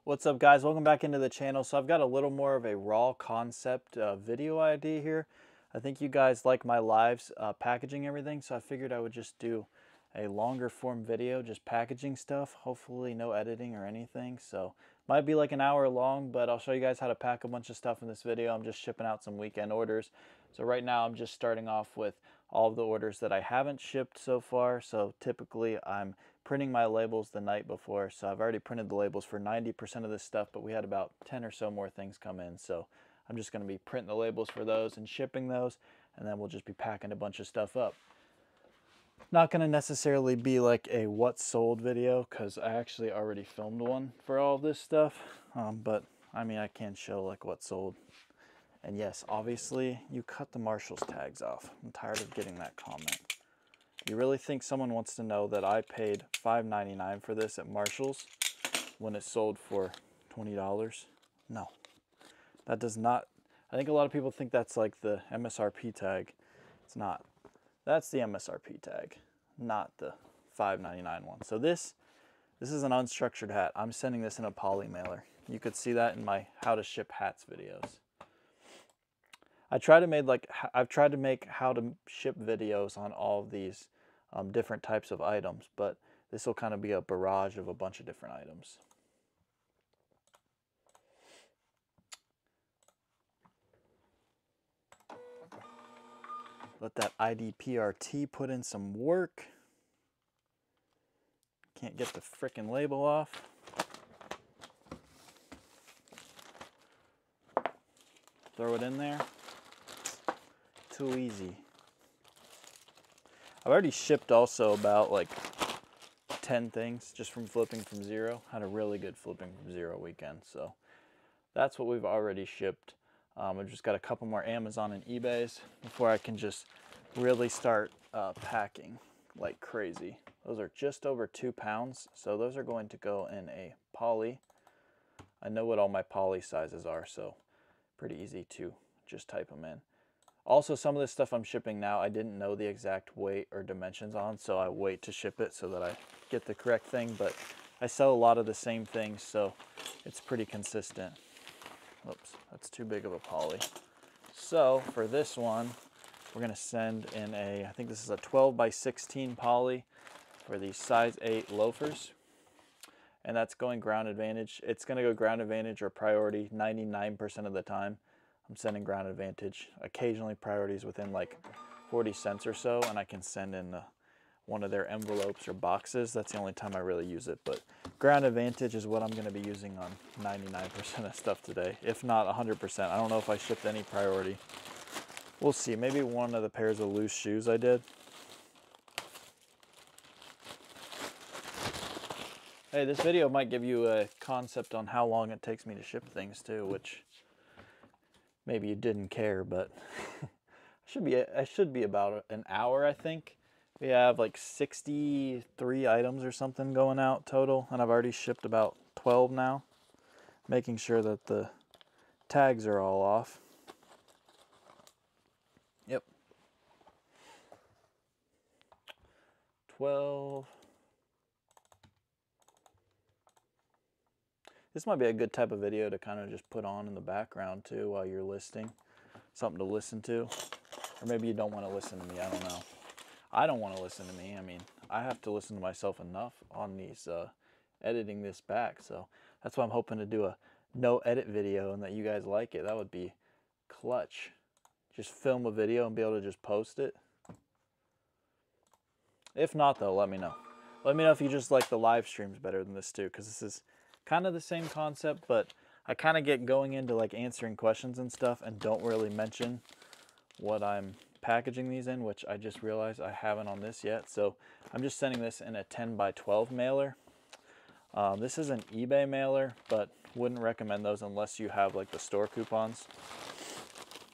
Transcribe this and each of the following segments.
What's up, guys? Welcome back into the channel. So I've got a little more of a raw concept video idea here. I think you guys like my lives packaging everything, so I figured I would just do a longer form video just packaging stuff. Hopefully no editing or anything, so might be like an hour long, but I'll show you guys how to pack a bunch of stuff in this video. I'm just shipping out some weekend orders. So right now I'm just starting off with all of the orders that I haven't shipped so far. So typically I'm printing my labels the night before, so I've already printed the labels for 90% of this stuff, but we had about 10 or so more things come in, so I'm just going to be printing the labels for those and shipping those, and then we'll just be packing a bunch of stuff up. Not going to necessarily be like a what's sold video, because I actually already filmed one for all of this stuff, but I mean I can show like what's sold. And yes, obviously you cut the Marshall's tags off. I'm tired of getting that comment. You really think someone wants to know that I paid $5.99 for this at Marshall's when it sold for $20? No, that does not. I think a lot of people think that's like the MSRP tag. It's not. That's the MSRP tag, not the $5.99 one. So this is an unstructured hat. I'm sending this in a poly mailer. You could see that in my how to ship hats videos. I've tried to make how to ship videos on all of these different types of items, but this will kind of be a barrage of a bunch of different items. Let that IDPRT put in some work. Can't get the frickin' label off. Throw it in there. Too easy. I've already shipped also about like 10 things just from flipping from zero. Had a really good flipping from zero weekend, so that's what we've already shipped. I've just got a couple more Amazon and eBays before I can just really start packing like crazy. Those are just over 2 pounds, so those are going to go in a poly. I know what all my poly sizes are, so pretty easy to just type them in. Also, some of this stuff I'm shipping now, I didn't know the exact weight or dimensions on, so I wait to ship it so that I get the correct thing, but I sell a lot of the same things, so it's pretty consistent. Oops, that's too big of a poly. So for this one, we're gonna send in I think this is a 12 by 16 poly for the size 8 loafers, and that's going ground advantage. It's gonna go ground advantage or priority 99% of the time. I'm sending ground advantage. Occasionally priorities within like 40 cents or so, and I can send in one of their envelopes or boxes. That's the only time I really use it, but ground advantage is what I'm going to be using on 99% of stuff today, if not 100%. I don't know if I shipped any priority. We'll see. Maybe one of the pairs of loose shoes I did. Hey, this video might give you a concept on how long it takes me to ship things too, which maybe you didn't care, but I should be about an hour, I think. We have like 63 items or something going out total, and I've already shipped about 12 now, making sure that the tags are all off. Yep. 12. This might be a good type of video to kind of just put on in the background too while you're listing. Something to listen to. Or maybe you don't want to listen to me, I don't know. I don't want to listen to me. I mean, I have to listen to myself enough on these, editing this back. So that's why I'm hoping to do a no edit video and that you guys like it. That would be clutch. Just film a video and be able to just post it. If not though, let me know. Let me know if you just like the live streams better than this too, because this is kind of the same concept, but I kind of get going into like answering questions and stuff and don't really mention what I'm packaging these in, which I just realized I haven't on this yet. So I'm just sending this in a 10 by 12 mailer. This is an eBay mailer, but wouldn't recommend those unless you have like the store coupons.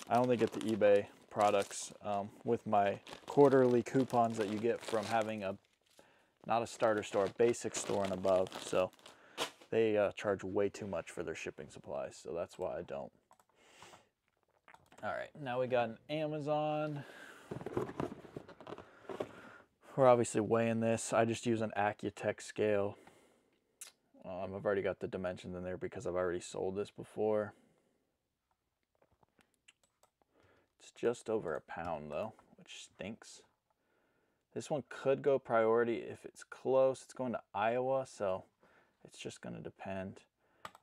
I only get the eBay products with my quarterly coupons that you get from having not a starter store, a basic store and above. So they charge way too much for their shipping supplies, so that's why I don't. All right, now we got an Amazon. We're obviously weighing this. I just use an Accutech scale. I've already got the dimensions in there because I've already sold this before. It's just over a pound though, which stinks. This one could go priority if it's close. It's going to Iowa, so it's just going to depend.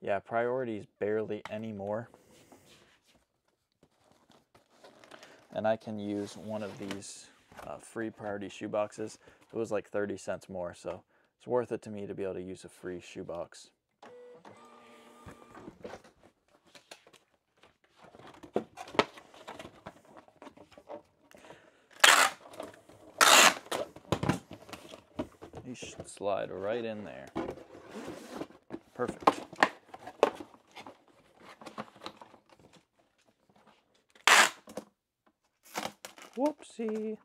Yeah, priority is barely any more. And I can use one of these free priority shoe boxes. It was like 30 cents more, so it's worth it to me to be able to use a free shoe box. These should slide right in there. Perfect. Whoopsie.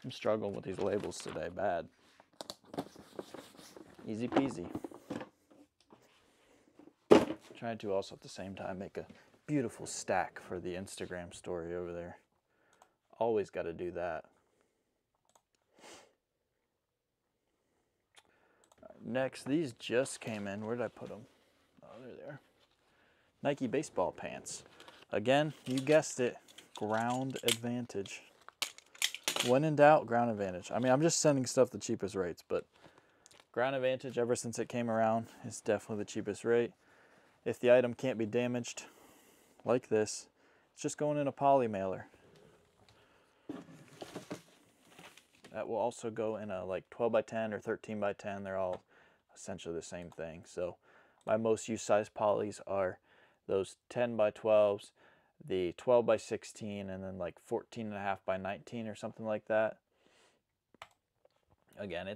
I'm struggling with these labels today, bad. Easy peasy. Trying to also at the same time make a beautiful stack for the Instagram story over there. Always got to do that. Next, these just came in. Where did I put them? Oh, they're there. Nike baseball pants. Again, you guessed it, ground advantage. When in doubt, ground advantage. I mean, I'm just sending stuff the cheapest rates, but ground advantage ever since it came around is definitely the cheapest rate. If the item can't be damaged, like this, it's just going in a poly mailer. That will also go in a like 12 by 10 or 13 by 10. They're all essentially the same thing. So my most used size polys are those 10 by 12s, the 12 by 16, and then like 14.5 by 19 or something like that. Again,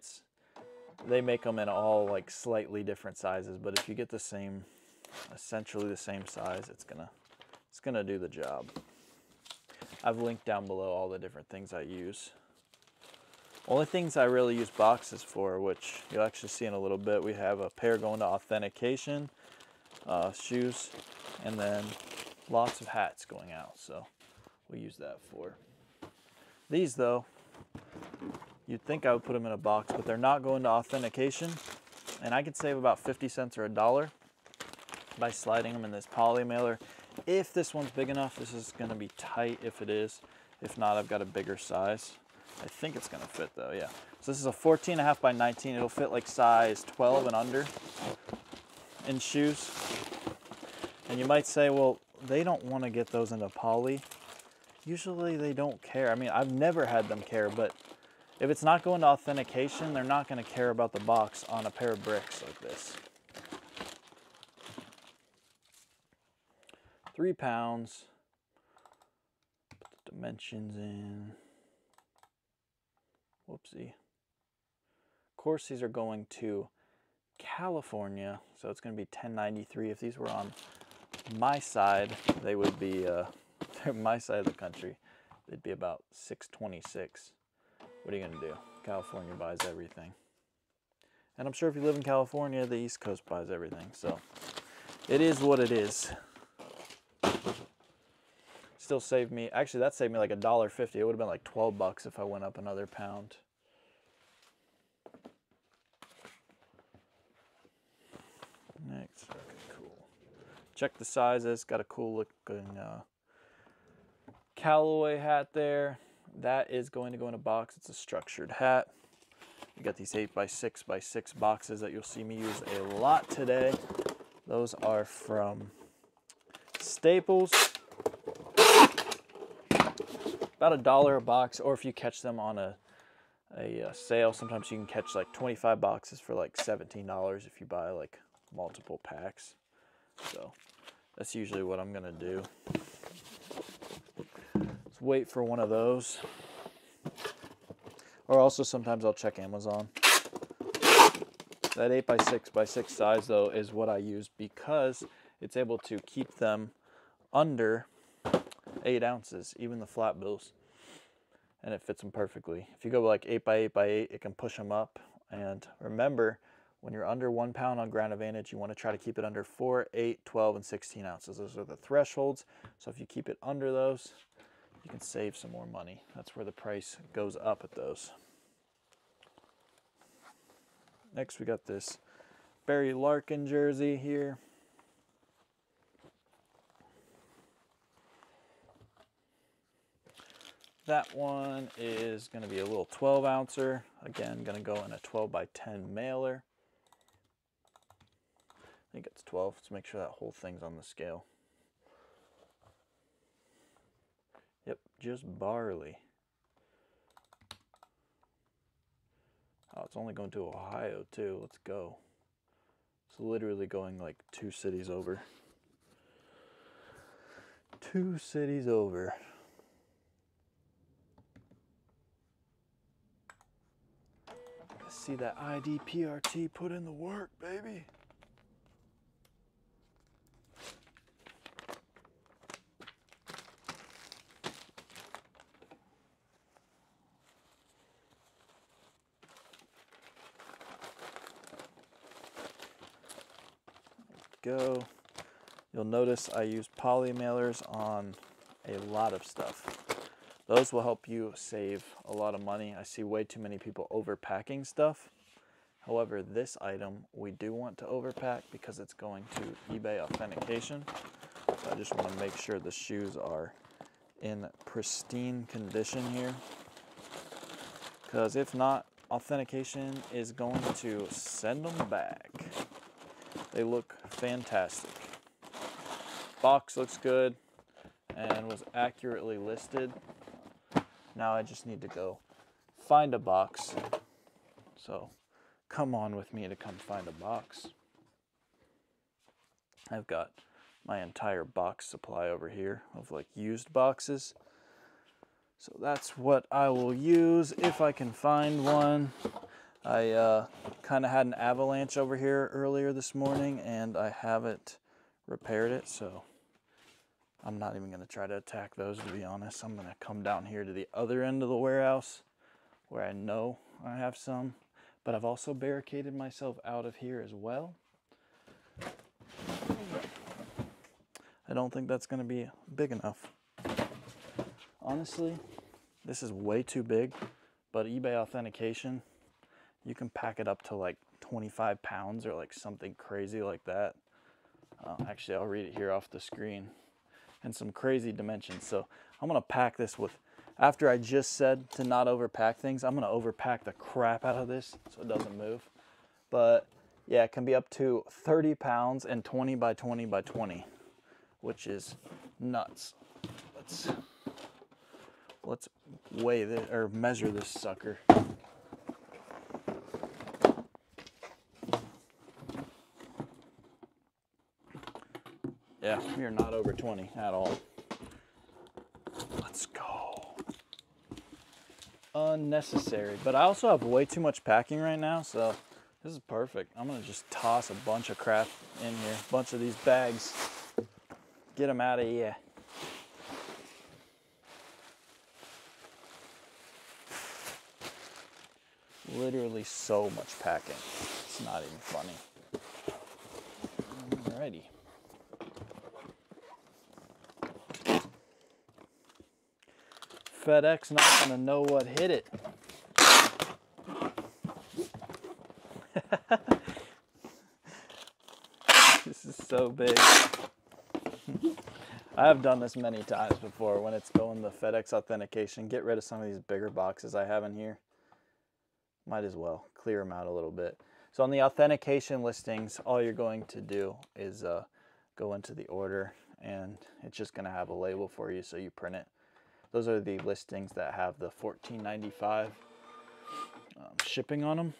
they make them in all like slightly different sizes, but if you get the same, essentially the same size, it's gonna do the job. I've linked down below all the different things I use. Only things I really use boxes for, which you'll actually see in a little bit, we have a pair going to authentication, shoes, and then lots of hats going out, so we use that for. These though, you'd think I would put them in a box, but they're not going to authentication, and I could save about 50 cents or $1 by sliding them in this poly mailer. If this one's big enough, this is going to be tight if it is. If not, I've got a bigger size. I think it's going to fit though, yeah. So this is a 14.5 by 19. It'll fit like size 12 and under in shoes. And you might say, well, they don't want to get those into poly. Usually they don't care. I mean, I've never had them care, but if it's not going to authentication, they're not going to care about the box on a pair of bricks like this. 3 pounds. Put the dimensions in. Whoopsie. Of course, these are going to California, so it's going to be 1093. If these were on my side, they would be my side of the country. They'd be about 626. What are you going to do? California buys everything. And I'm sure if you live in California, the East Coast buys everything. So it is what it is. Still saved me, actually that saved me like $1.50. It would have been like 12 bucks if I went up another pound. Next, okay, cool. Check the sizes, got a cool looking Callaway hat there. That is going to go in a box. It's a structured hat. You got these 8x6x6 boxes that you'll see me use a lot today. Those are from Staples. About $1 a box, or if you catch them on a sale, sometimes you can catch like 25 boxes for like $17 if you buy like multiple packs. So that's usually what I'm gonna do. Let's wait for one of those. Or also sometimes I'll check Amazon. That 8x6x6 size though is what I use because it's able to keep them under 8 ounces, even the flat bills, and it fits them perfectly. If you go like 8x8x8, it can push them up. And remember, When you're under 1 pound on Ground Advantage, you want to try to keep it under 4, 8, 12, and 16 ounces. Those are the thresholds. So if you keep it under those, you can save some more money. That's where the price goes up at those. Next, we got this Barry Larkin jersey here. That one is going to be a little 12 ouncer. Again, going to go in a 12 by 10 mailer. I think it's 12. Let's make sure that whole thing's on the scale. Yep, just barley. Oh, it's only going to Ohio too. Let's go. It's literally going like 2 cities over. 2 cities over. See that ID PRT put in the work, baby. Go. You'll notice I use poly mailers on a lot of stuff. Those will help you save a lot of money. I see way too many people overpacking stuff. However, this item we do want to overpack because it's going to eBay authentication. So I just want to make sure the shoes are in pristine condition here. Because if not, authentication is going to send them back. They look fantastic. Box looks good and was accurately listed. Now I just need to go find a box. So come on with me to come find a box. I've got my entire box supply over here of like used boxes. So that's what I will use if I can find one. I kind of had an avalanche over here earlier this morning and I haven't repaired it, so I'm not even going to try to attack those, to be honest. I'm going to come down here to the other end of the warehouse where I know I have some, but I've also barricaded myself out of here as well. I don't think that's going to be big enough. Honestly, this is way too big, but eBay authentication, you can pack it up to like 25 pounds or like something crazy like that. Actually, I'll read it here off the screen. And some crazy dimensions. So I'm gonna pack this with, after I just said to not overpack things, I'm gonna overpack the crap out of this so it doesn't move. But yeah, it can be up to 30 pounds and 20 by 20 by 20, which is nuts. Let's weigh this or measure this sucker. Yeah, we are not over 20 at all. Let's go. Unnecessary, but I also have way too much packing right now, so this is perfect. I'm gonna just toss a bunch of crap in here, a bunch of these bags. Get them out of here. Literally so much packing. It's not even funny. Alrighty. FedEx not gonna know what hit it. This is so big. I have done this many times before when it's going the FedEx authentication. Get rid of some of these bigger boxes I have in here. Might as well clear them out a little bit. So on the authentication listings, all you're going to do is go into the order and it's just gonna have a label for you, so you print it. Those are the listings that have the $14.95 shipping on them.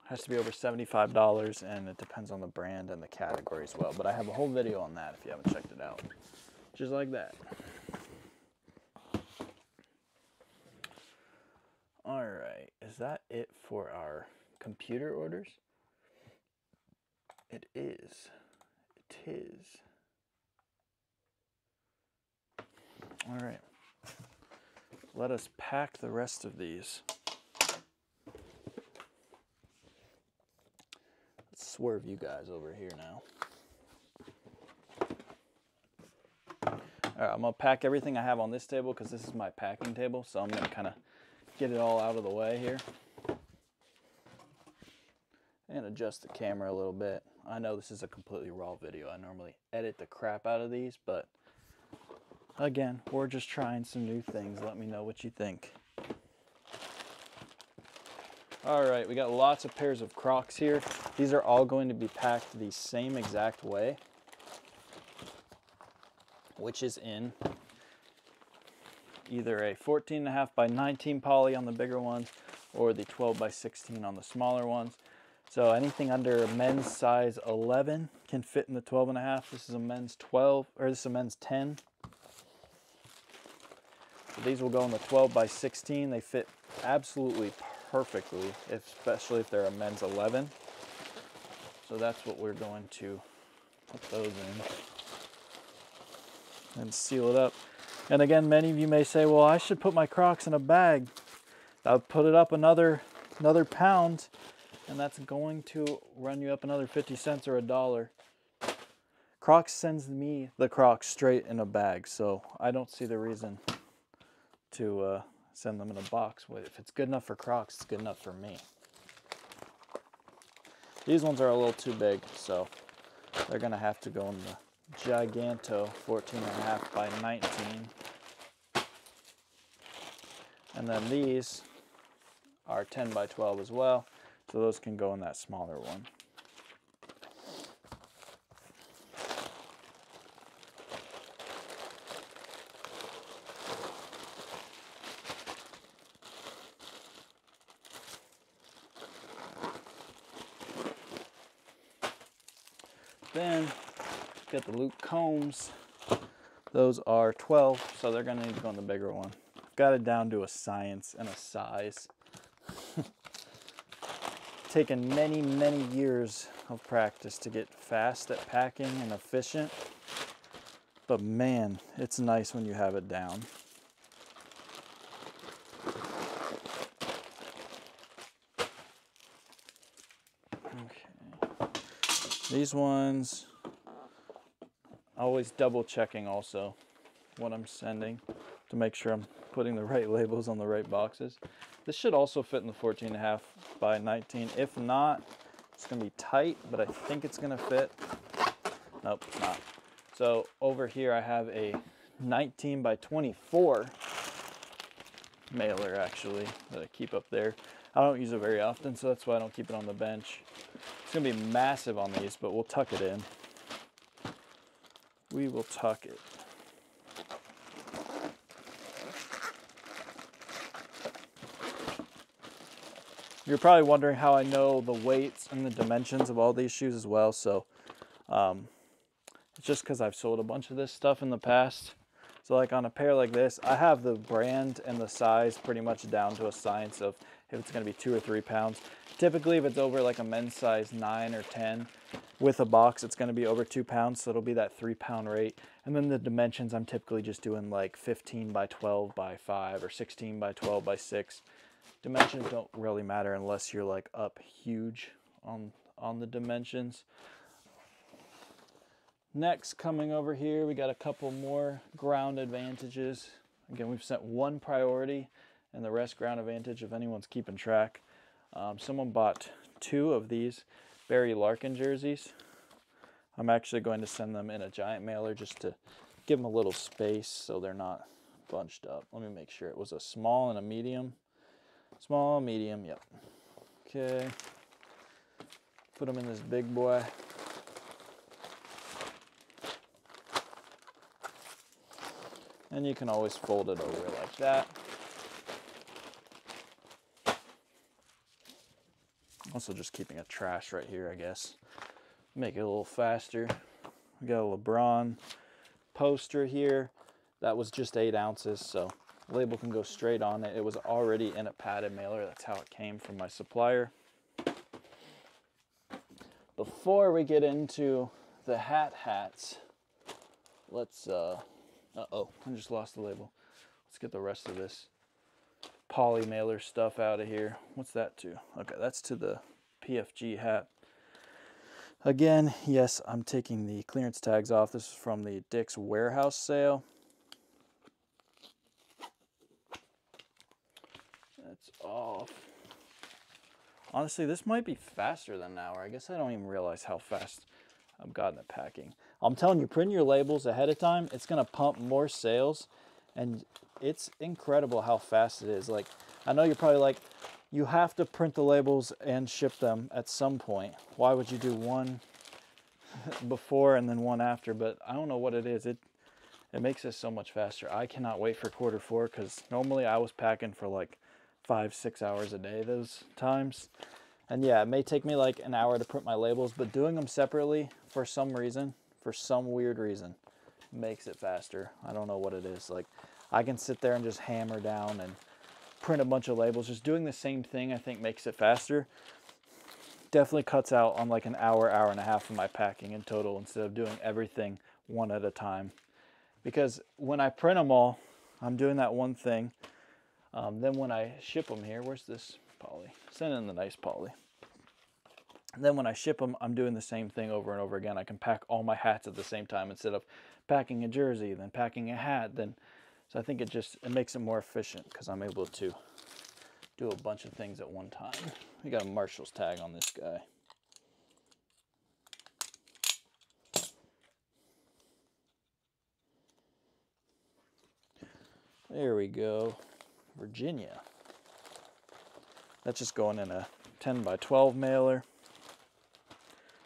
Has to be over $75, and it depends on the brand and the category as well. But I have a whole video on that if you haven't checked it out. Just like that. All right, is that it for our computer orders? It is. It is. All right, let us pack the rest of these. swerve you guys over here now. All right, I'm gonna pack everything I have on this table because this is my packing table. So I'm gonna kind of get it all out of the way here. And adjust the camera a little bit. I know this is a completely raw video. I normally edit the crap out of these, but again, we're just trying some new things. Let me know what you think. All right, we got lots of pairs of Crocs here. These are all going to be packed the same exact way, which is in either a 14.5 by 19 poly on the bigger ones or the 12 by 16 on the smaller ones. So anything under men's size 11 can fit in the 12.5. This is a men's 12, or this is a men's 10. So these will go in the 12 by 16. They fit absolutely perfectly, especially if they're a men's 11. So that's what we're going to put those in and seal it up. And again, many of you may say, well, I should put my Crocs in a bag. I'll put it up another pound, and that's going to run you up another 50 cents or $1. Crocs sends me the Crocs straight in a bag, so I don't see the reason to send them in a box. If it's good enough for Crocs, it's good enough for me. These ones are a little too big, so they're gonna have to go in the Giganto 14.5 by 19. And then these are 10 by 12 as well. So those can go in that smaller one. Then get the Luke Combs. Those are 12, so they're gonna need to go in the bigger one. Got it down to a science and a size. Taken many, many years of practice to get fast at packing and efficient. But man, it's nice when you have it down. Okay. These ones, always double checking also what I'm sending to make sure I'm putting the right labels on the right boxes. This should also fit in the 14.5 by 19. If not, it's gonna be tight, but I think it's gonna fit. Nope, it's not. So over here I have a 19 by 24 mailer actually that I keep up there. I don't use it very often, so that's why I don't keep it on the bench. It's gonna be massive on these, but we'll tuck it in. We will tuck it. You're probably wondering how I know the weights and the dimensions of all these shoes as well. So it's just because I've sold a bunch of this stuff in the past. So like on a pair like this, I have the brand and the size pretty much down to a science of if it's going to be 2 or 3 pounds. Typically, if it's over like a men's size 9 or 10 with a box, it's going to be over 2 pounds. So it'll be that 3-pound rate. And then the dimensions, I'm typically just doing like 15 by 12 by 5 or 16 by 12 by 6. Dimensions don't really matter unless you're like up huge on the dimensions. Next, coming over here, we got a couple more ground advantages. Again, we've sent one priority and the rest ground advantage if anyone's keeping track. Someone bought 2 of these Barry Larkin jerseys. I'm actually going to send them in a giant mailer just to give them a little space so they're not bunched up. Let me make sure it was a small and a medium. Small, medium, yep. Okay. Put them in this big boy. And you can always fold it over like that. Also just keeping a trash right here, I guess. Make it a little faster. We got a LeBron poster here. That was just 8 ounces, so label can go straight on it. It was already in a padded mailer. That's how it came from my supplier. Before we get into the hats, let's, uh-oh, I just lost the label. Let's get the rest of this poly mailer stuff out of here. What's that to? Okay, that's to the PFG hat. Again, yes, I'm taking the clearance tags off. This is from the Dick's Warehouse sale. That's off. Honestly, this might be faster than an hour. I guess I don't even realize how fast I've gotten at packing. I'm telling you, print your labels ahead of time. It's going to pump more sales, and it's incredible how fast it is. Like, I know you're probably like, you have to print the labels and ship them at some point. Why would you do one before and then one after? But I don't know what it is. It makes it so much faster. I cannot wait for Q4 because normally I was packing for like 5-6 hours a day those times. And yeah, it may take me like an hour to print my labels, but doing them separately for some reason, for some weird reason, makes it faster. I don't know what it is. Like, I can sit there and just hammer down and print a bunch of labels. Just doing the same thing, I think, makes it faster. Definitely cuts out on like an hour, hour and a half of my packing in total instead of doing everything one at a time. Because when I print them all, I'm doing that one thing. Then when I ship them here, where's this poly? Send in the nice poly. And then when I ship them, I'm doing the same thing over and over again. I can pack all my hats at the same time instead of packing a jersey, then packing a hat. So I think it makes it more efficient because I'm able to do a bunch of things at one time. We got a Marshall's tag on this guy. There we go. Virginia. That's just going in a 10 by 12 mailer.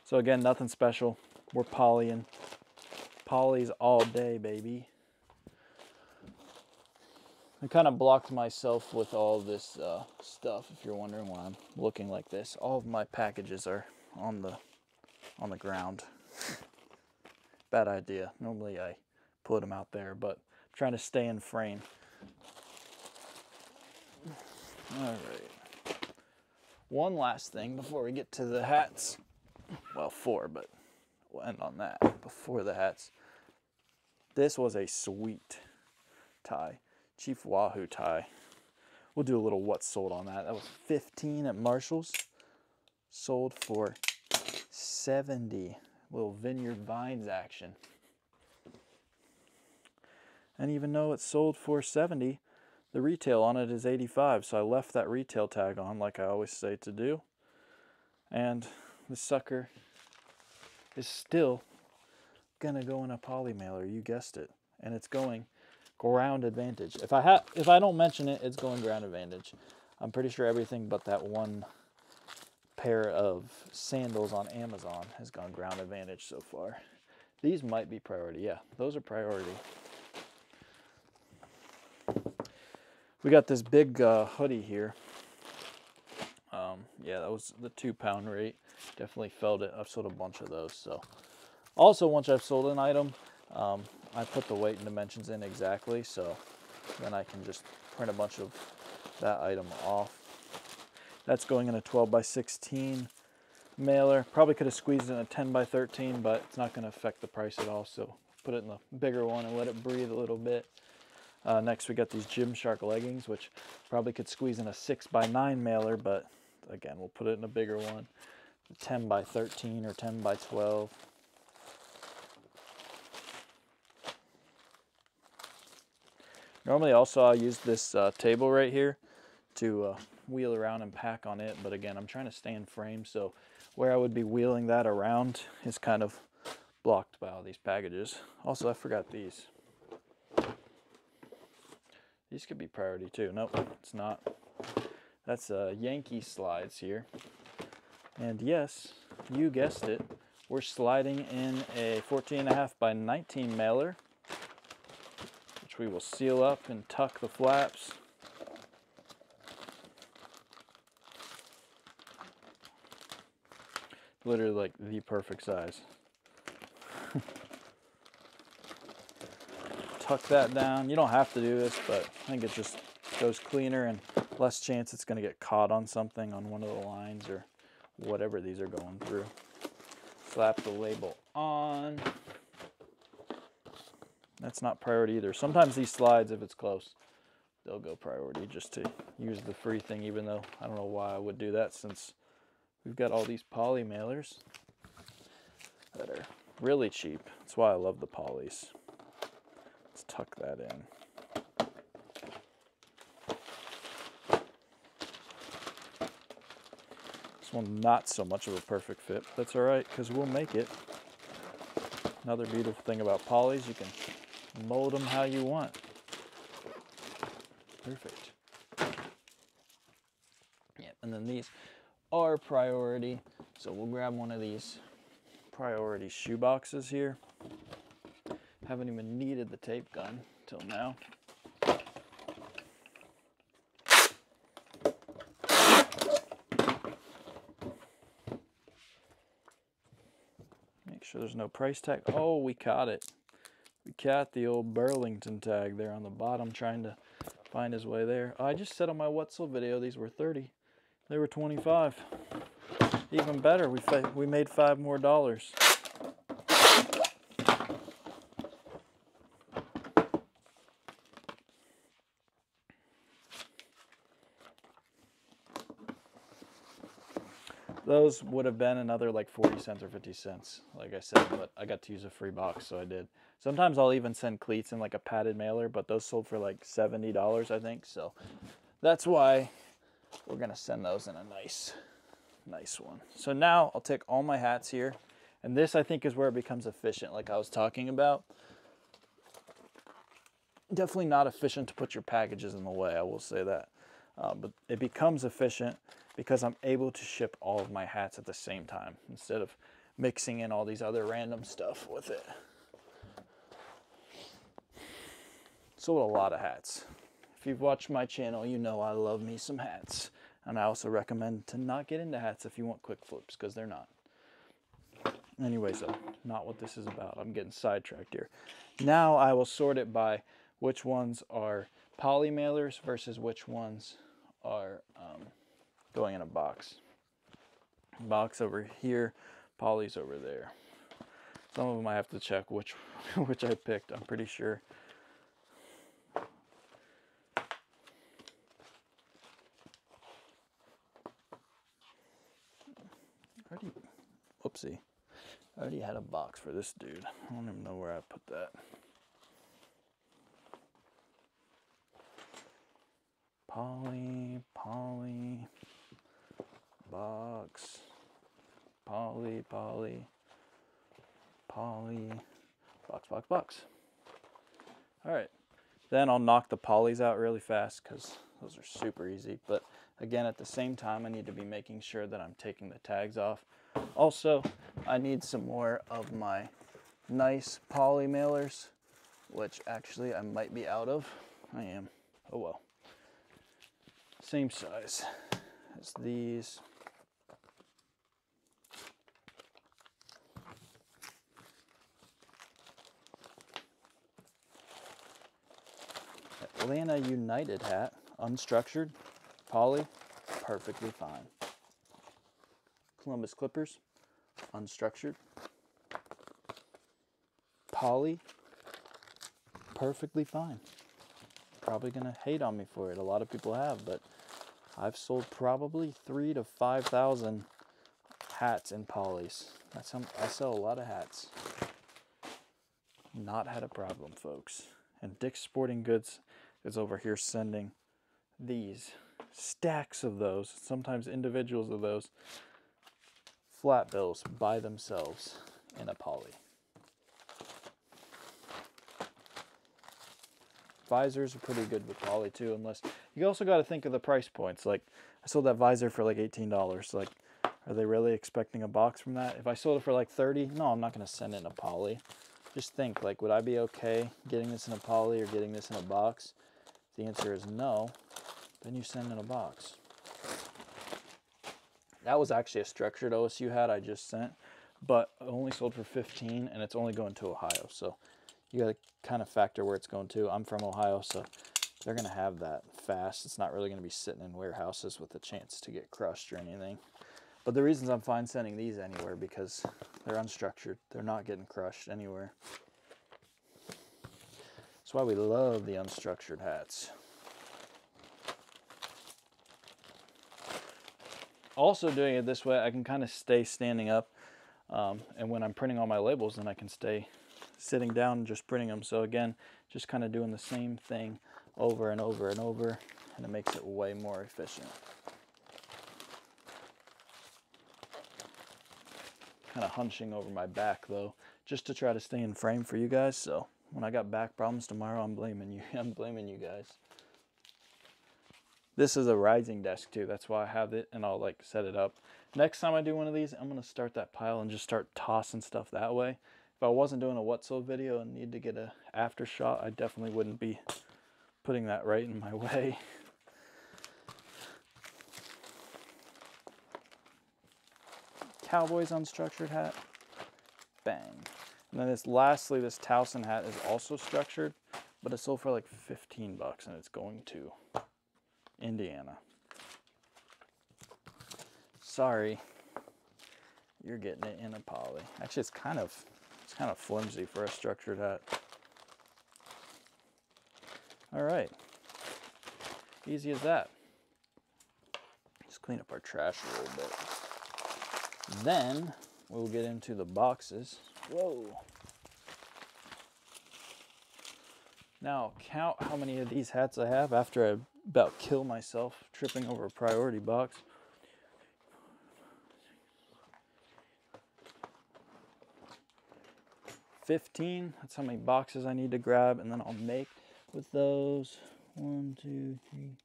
So again, nothing special. We're polying. Polys all day, baby. I kind of blocked myself with all this stuff, if you're wondering why I'm looking like this. All of my packages are on the ground. Bad idea. Normally I put them out there, but I'm trying to stay in frame. All right. One last thing before we get to the hats. Well, 4, but we'll end on that. Before the hats. This was a sweet tie. Chief Wahoo tie. We'll do a little what's sold on that. That was $15 at Marshall's. Sold for $70. Little Vineyard Vines action. And even though it's sold for $70, the retail on it is $85. So I left that retail tag on like I always say to do. And this sucker is still gonna go in a poly mailer. You guessed it. And it's going Ground Advantage. If I don't mention it, it's going Ground Advantage. I'm pretty sure everything but that one pair of sandals on Amazon has gone Ground Advantage so far. These might be priority. Yeah, those are priority. We got this big hoodie here. Yeah, that was the 2-pound rate. Definitely felt it. I've sold a bunch of those. So, also once I've sold an item, I put the weight and dimensions in exactly. So then I can just print a bunch of that item off. That's going in a 12 by 16 mailer. Probably could have squeezed in a 10 by 13, but it's not going to affect the price at all. So put it in the bigger one and let it breathe a little bit. Next we got these Gymshark leggings, which probably could squeeze in a 6 by 9 mailer, but again, we'll put it in a bigger one, 10 by 13 or 10 by 12. Normally also I'll use this table right here to wheel around and pack on it, but again, I'm trying to stay in frame, so where I would be wheeling that around is kind of blocked by all these packages. Also, I forgot these. These could be priority too. Nope, it's not. That's Yankee slides here. And yes, you guessed it, we're sliding in a 14.5 by 19 mailer, which we will seal up and tuck the flaps. Literally like the perfect size. Tuck that down. You don't have to do this, but I think it just goes cleaner and less chance it's going to get caught on something on one of the lines or whatever these are going through. Slap the label on. That's not priority either. Sometimes these slides, if it's close, they'll go priority just to use the free thing, even though I don't know why I would do that since we've got all these poly mailers. that are really cheap. That's why I love the polys. Let's tuck that in. This one, not so much of a perfect fit. That's all right, because we'll make it. Another beautiful thing about polys, you can mold them how you want. Perfect. Yep, and then these are priority. So we'll grab one of these priority shoe boxes here. Haven't even needed the tape gun till now. Make sure there's no price tag. Oh, we caught it. We caught the old Burlington tag there on the bottom, trying to find his way there. Oh, I just said on my Wetzel video these were 30. They were 25. Even better, we made $5 more. Those would have been another like 40 cents or 50 cents, like I said, but I got to use a free box, so I did. Sometimes I'll even send cleats in like a padded mailer, but those sold for like $70, I think. So that's why we're gonna send those in a nice one. So now I'll take all my hats here, and this I think is where it becomes efficient, like I was talking about. Definitely not efficient to put your packages in the way, I will say that. But it becomes efficient because I'm able to ship all of my hats at the same time instead of mixing in all these other random stuff with it. Sold a lot of hats. If you've watched my channel, you know I love me some hats. And I also recommend to not get into hats if you want quick flips, because they're not. Anyways, though, not what this is about. I'm getting sidetracked here. Now I will sort it by which ones are poly mailers versus which ones are going in a box. Box over here, poly's over there. Some of them I have to check which I picked. I'm pretty sure. Whoopsie. I already had a box for this dude. I don't even know where I put that. Poly, box, poly, box. All right, then I'll knock the polys out really fast because those are super easy. But again, at the same time, I need to be making sure that I'm taking the tags off. Also, I need some more of my nice poly mailers, which actually I might be out of. I am. Oh well. Same size as these. Atlanta United hat, unstructured, poly, perfectly fine. Columbus Clippers, unstructured, poly, perfectly fine. Probably gonna hate on me for it. A lot of people have, but I've sold probably 3,000 to 5,000 hats in polys. That's how I sell a lot of hats. Not had a problem, folks. And Dick's Sporting Goods is over here sending these stacks of those, sometimes individuals of those, flat bills by themselves in a poly. Visors are pretty good with poly too, unless you also got to think of the price points. Like I sold that visor for like $18. Like, are they really expecting a box from that? If I sold it for like 30, no, I'm not going to send it in a poly. Just think, like, would I be okay getting this in a poly or getting this in a box? If the answer is no, then you send in a box. That was actually a structured OSU hat I just sent, but it only sold for 15, and it's only going to Ohio. So you got to kind of factor where it's going to. I'm from Ohio, so they're going to have that fast. It's not really going to be sitting in warehouses with a chance to get crushed or anything. But the reasons I'm fine sending these anywhere because they're unstructured. They're not getting crushed anywhere. That's why we love the unstructured hats. Also doing it this way, I can kind of stay standing up. And when I'm printing all my labels, then I can stay sitting down and just printing them. So again, just kind of doing the same thing over and over and over, and it makes it way more efficient. Kind of hunching over my back though, just to try to stay in frame for you guys. So when I got back problems tomorrow, I'm blaming you. I'm blaming you guys. This is a rising desk too. That's why I have it, and I'll like set it up. Next time I do one of these, I'm gonna start that pile and just start tossing stuff that way. If I wasn't doing a what so video and need to get a after shot, I definitely wouldn't be putting that right in my way. Cowboys unstructured hat, bang. And then lastly, this Towson hat is also structured, but it sold for like 15 bucks, and it's going to Indiana. Sorry, you're getting it in a poly. Actually, it's kind of flimsy for a structured hat. All right, easy as that. Just clean up our trash a little bit. Then we'll get into the boxes. Whoa. Now count how many of these hats I have after I about kill myself tripping over a priority box. $15, that's how many boxes I need to grab, and then I'll make with those 1, 2, 3,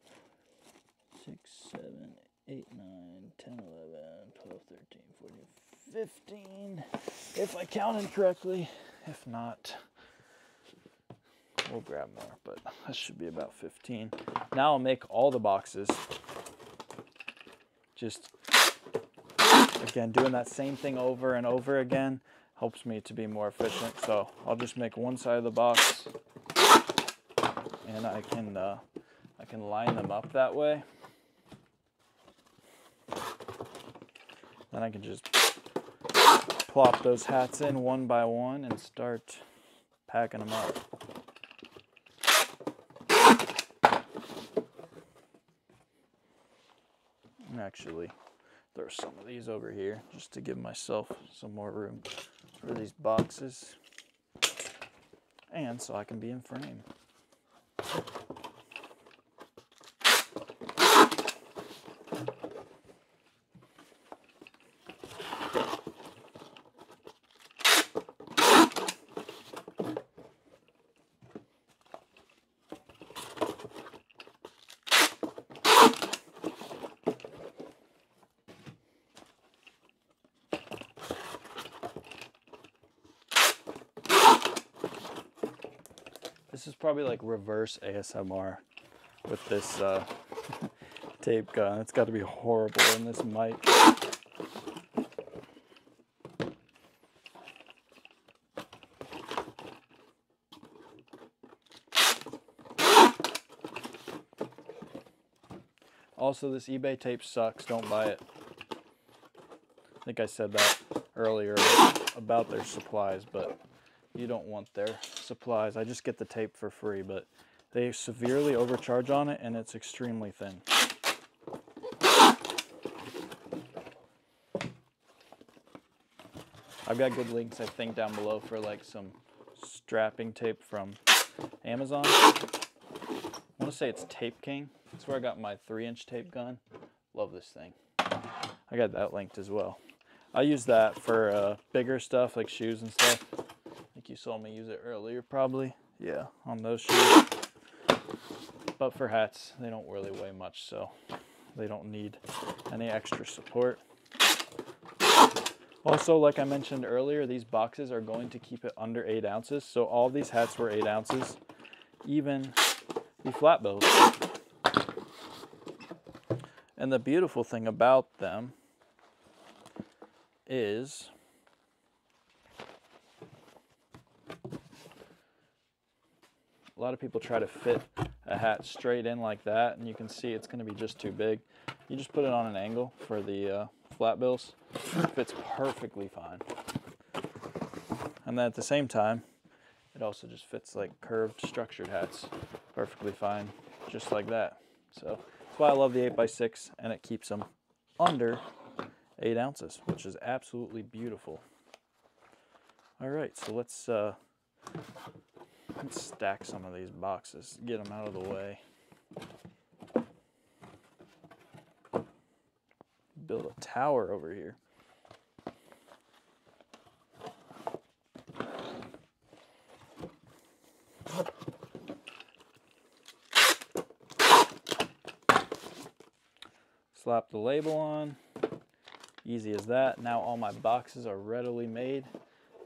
6, 7, 8, 9, 10, 11, 12, 13, 14, 15, if I counted correctly. If not, we'll grab more, but that should be about 15. Now I'll make all the boxes. Just, again, doing that same thing over and over again helps me to be more efficient. So I'll just make one side of the box, and I can line them up that way. Then I can just plop those hats in one by one and start packing them up. Actually, throw some of these over here just to give myself some more room for these boxes, and so I can be in frame. This is probably like reverse ASMR with this tape gun. It's got to be horrible in this mic. Also, this eBay tape sucks. Don't buy it. I think I said that earlier about their supplies, but you don't want their supplies. I just get the tape for free, but they severely overcharge on it, and it's extremely thin. I've got good links, I think, down below for like some strapping tape from Amazon. I want to say it's Tape King. That's where I got my 3-inch tape gun. Love this thing. I got that linked as well. I use that for bigger stuff like shoes and stuff. I think you saw me use it earlier probably. Yeah, on those shoes. But for hats, they don't really weigh much, so they don't need any extra support. Also, like I mentioned earlier, these boxes are going to keep it under 8 ounces. So all these hats were 8 ounces, even the flat bills. And the beautiful thing about them is a lot of people try to fit a hat straight in like that, and you can see it's going to be just too big. You just put it on an angle for the flat bills. It fits perfectly fine. And then at the same time, it also just fits like curved structured hats perfectly fine, just like that. So that's why I love the 8x6, and it keeps them under 8 ounces, which is absolutely beautiful. All right, so let's stack some of these boxes, get them out of the way. Build a tower over here. Slap the label on. Easy as that. Now all my boxes are readily made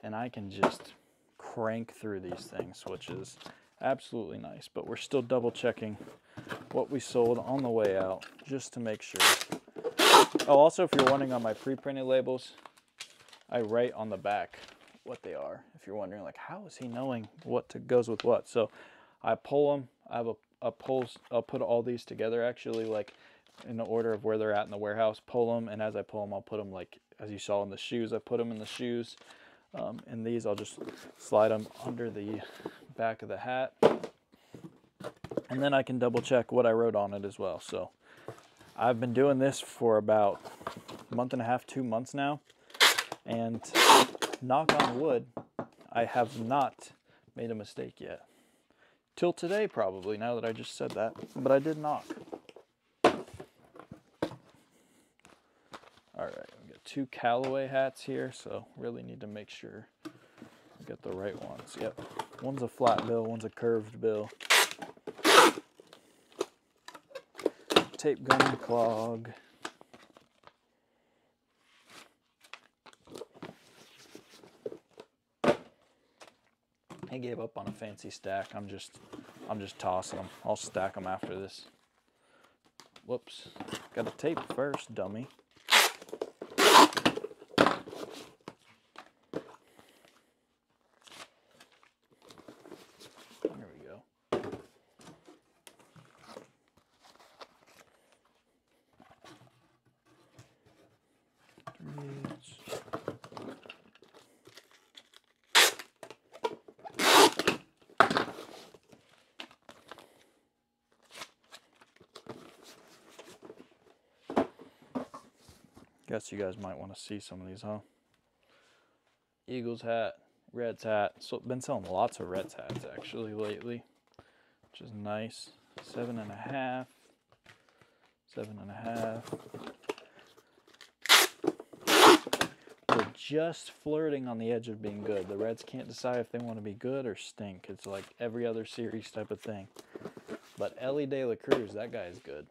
and I can just crank through these things, which is absolutely nice. But we're still double checking what we sold on the way out just to make sure. Oh, also, if you're wondering on my pre-printed labels, I write on the back what they are. If you're wondering, like, how is he knowing what goes with what? So I pull them. I have a pulls. I'll put all these together actually, like in the order of where they're at in the warehouse. Pull them, and as I pull them, I'll put them like as you saw in the shoes. I put them in the shoes, and these I'll just slide them under the back of the hat, and then I can double check what I wrote on it as well. So I've been doing this for about a month and a half, 2 months now, and knock on wood, I have not made a mistake yet. Till today, probably, now that I just said that, but I did knock. All right, we got 2 Callaway hats here, so really need to make sure I get the right ones. Yep, one's a flat bill, one's a curved bill. Tape gun clog. I gave up on a fancy stack. I'm just tossing them. I'll stack them after this. Whoops. Got to tape first, dummy. There we go. Guess you guys might want to see some of these, huh? Eagles hat, Reds hat. So been selling lots of Reds hats actually lately, which is nice. 7.5, 7.5. We're just flirting on the edge of being good. The Reds can't decide if they want to be good or stink. It's like every other series type of thing. But Ellie De La Cruz, that guy is good.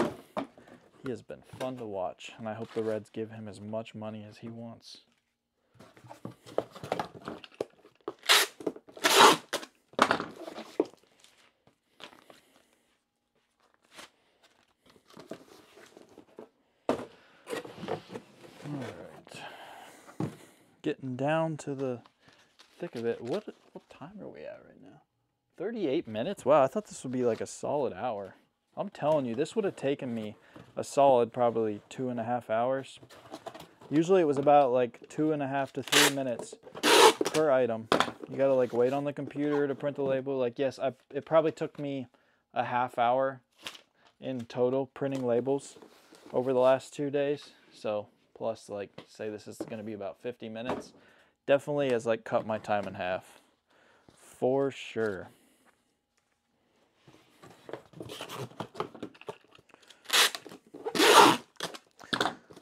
He has been fun to watch, and I hope the Reds give him as much money as he wants. All right. Getting down to the thick of it. What time are we at right now? 38 minutes? Wow, I thought this would be like a solid hour. I'm telling you, this would have taken me a solid probably 2.5 hours. Usually it was about like 2.5 to 3 minutes per item. You gotta like wait on the computer to print the label. Like yes, it probably took me a half hour in total printing labels over the last 2 days. So plus like say this is gonna be about 50 minutes. Definitely has like cut my time in half. For sure.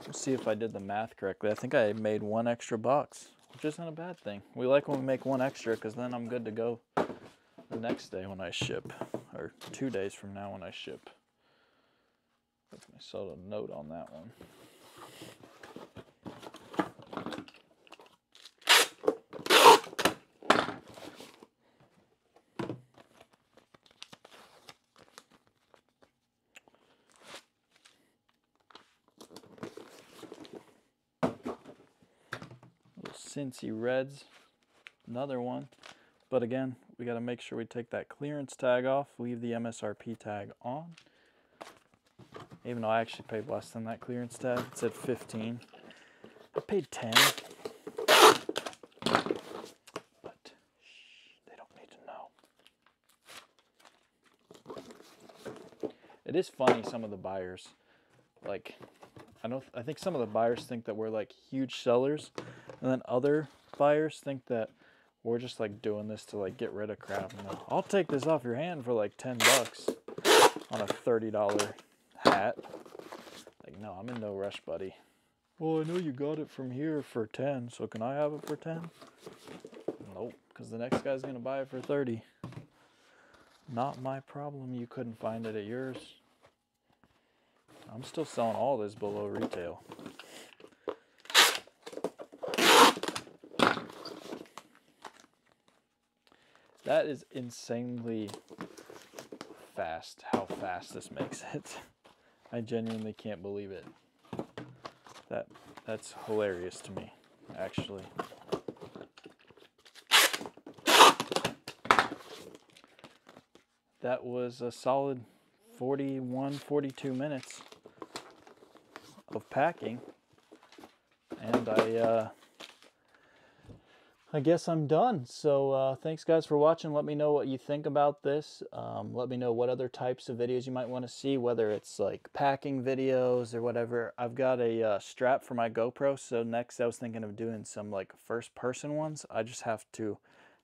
Let's see if I did the math correctly. I think I made 1 extra box, which isn't a bad thing. We like when we make 1 extra because then I'm good to go the next day when I ship, or 2 days from now when I ship. Put myself a note on that one. Cincy Reds, another one, but again we got to make sure we take that clearance tag off, leave the MSRP tag on, even though I actually paid less than that clearance tag. It said 15. I paid 10, but they don't need to know. It is funny, some of the buyers, like I think some of the buyers think that we're like huge sellers, and then other buyers think that we're just like doing this to like get rid of crap. I'm like, I'll take this off your hand for like 10 bucks on a $30 hat. Like, no, I'm in no rush, buddy. Well, I know you got it from here for 10, so can I have it for 10? Nope, because the next guy's gonna buy it for 30. Not my problem you couldn't find it at yours. I'm still selling all this below retail. That is insanely fast, how fast this makes it. I genuinely can't believe it. That's hilarious to me, actually. That was a solid 41, 42 minutes of packing. And I guess I'm done. So thanks guys for watching. Let me know what you think about this. Let me know what other types of videos you might want to see, whether it's like packing videos or whatever. I've got a strap for my GoPro, so next I was thinking of doing some like first person ones. I just have to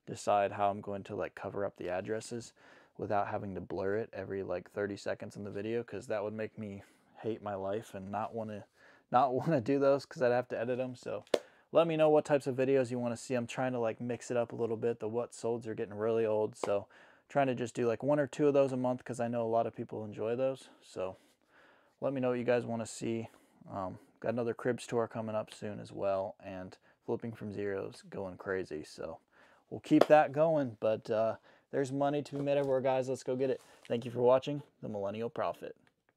decide how I'm going to like cover up the addresses without having to blur it every like 30 seconds in the video, because that would make me hate my life and not want to do those, because I'd have to edit them. So let me know what types of videos you want to see. I'm trying to like mix it up a little bit. The what solds are getting really old, so trying to just do like 1 or 2 of those a month, because I know a lot of people enjoy those. So let me know what you guys want to see. Got another cribs tour coming up soon as well, and flipping from zeros going crazy. So we'll keep that going, but there's money to be made everywhere, guys. Let's go get it. Thank you for watching The Millennial Prophet.